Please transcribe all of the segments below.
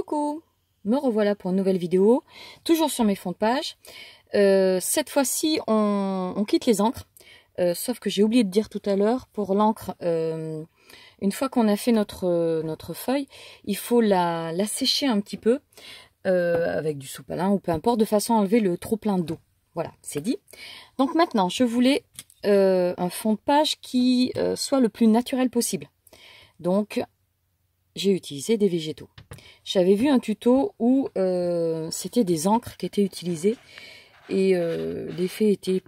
Coucou, me revoilà pour une nouvelle vidéo, toujours sur mes fonds de page. Cette fois-ci, on quitte les encres, sauf que j'ai oublié de dire tout à l'heure, pour l'encre, une fois qu'on a fait notre feuille, il faut la sécher un petit peu, avec du sopalin ou peu importe, de façon à enlever le trop plein d'eau. Voilà, c'est dit. Donc maintenant, je voulais un fond de page qui soit le plus naturel possible. Donc, j'ai utilisé des végétaux. J'avais vu un tuto où c'était des encres qui étaient utilisées et l'effet était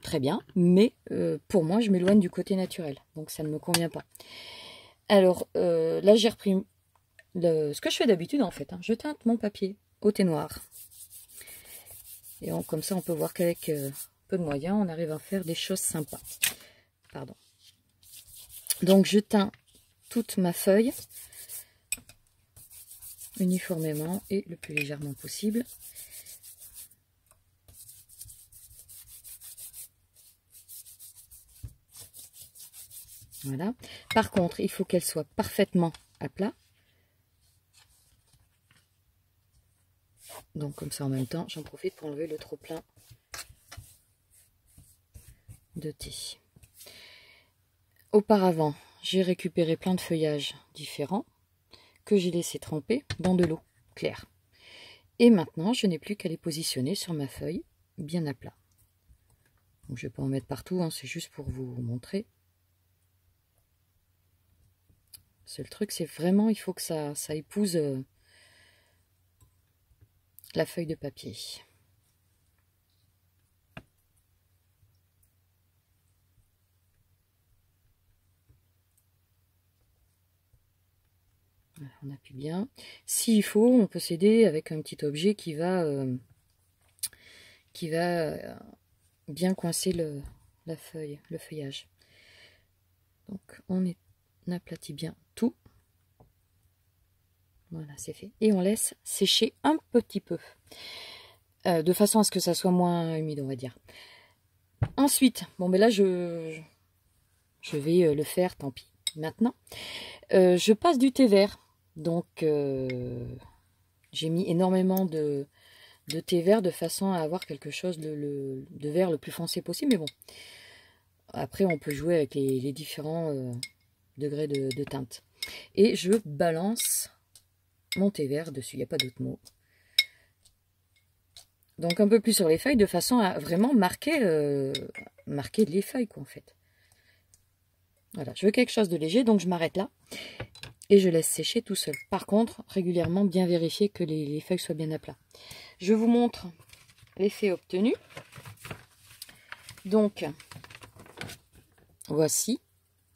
très bien, mais pour moi, je m'éloigne du côté naturel, donc ça ne me convient pas. Alors là, j'ai repris ce que je fais d'habitude en fait. Je teinte mon papier au thé noir. Et comme ça, on peut voir qu'avec peu de moyens, on arrive à faire des choses sympas. Pardon. Donc, je teins toute ma feuille uniformément et le plus légèrement possible. Voilà. Par contre, il faut qu'elle soit parfaitement à plat. Donc comme ça en même temps, j'en profite pour enlever le trop plein de thé. Auparavant, j'ai récupéré plein de feuillages différents que j'ai laissé tremper dans de l'eau claire. Et maintenant, je n'ai plus qu'à les positionner sur ma feuille bien à plat. Donc, je ne vais pas en mettre partout, c'est juste pour vous montrer. Le seul truc, c'est vraiment, il faut que ça épouse la feuille de papier. Voilà, on appuie bien. S'il faut, on peut s'aider avec un petit objet qui va bien coincer la feuille, le feuillage. Donc on aplatit bien tout. Voilà, c'est fait. Et on laisse sécher un petit peu. De façon à ce que ça soit moins humide, on va dire. Ensuite, bon mais là je vais le faire, tant pis. Maintenant, je passe du thé vert. Donc j'ai mis énormément de thé vert de façon à avoir quelque chose de vert le plus foncé possible. Mais bon, après on peut jouer avec les différents degrés de teinte. Et je balance mon thé vert dessus, il n'y a pas d'autre mot. Donc un peu plus sur les feuilles de façon à vraiment marquer les feuilles quoi en fait. Voilà, je veux quelque chose de léger, donc je m'arrête là. Et je laisse sécher tout seul. Par contre, régulièrement, bien vérifier que les feuilles soient bien à plat. Je vous montre l'effet obtenu. Donc, voici.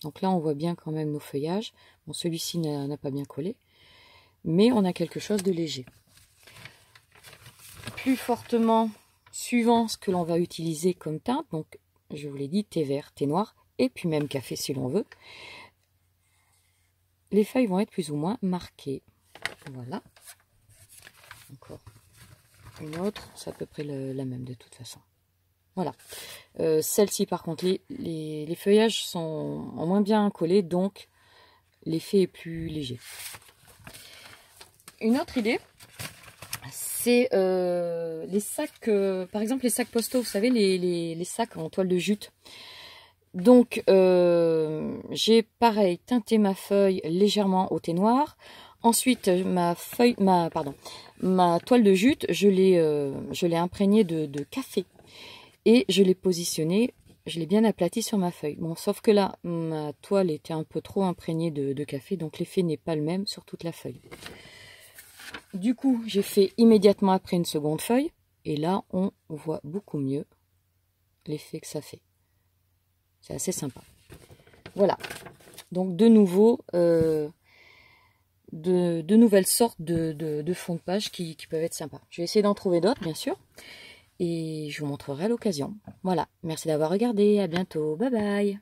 Donc là, on voit bien quand même nos feuillages. Bon, celui-ci n'a pas bien collé. Mais on a quelque chose de léger. Plus fortement, suivant ce que l'on va utiliser comme teinte. Donc, je vous l'ai dit, thé vert, thé noir. Et puis même café si l'on veut. Les feuilles vont être plus ou moins marquées. Voilà. Encore une autre, c'est à peu près la même de toute façon. Voilà. Celle-ci, par contre, les feuillages sont moins bien collés, donc l'effet est plus léger. Une autre idée, c'est les sacs, par exemple les sacs postaux, vous savez, les sacs en toile de jute. Donc, j'ai pareil teinté ma feuille légèrement au thé noir. Ensuite, ma toile de jute, je l'ai imprégnée de café. Et je l'ai positionnée, je l'ai bien aplatie sur ma feuille. Bon, sauf que là, ma toile était un peu trop imprégnée de café, donc l'effet n'est pas le même sur toute la feuille. Du coup, j'ai fait immédiatement après une seconde feuille. Et là, on voit beaucoup mieux l'effet que ça fait. C'est assez sympa. Voilà. Donc de nouveau, de nouvelles sortes de fonds de page qui peuvent être sympas. Je vais essayer d'en trouver d'autres, bien sûr. Et je vous montrerai à l'occasion. Voilà. Merci d'avoir regardé. À bientôt. Bye bye.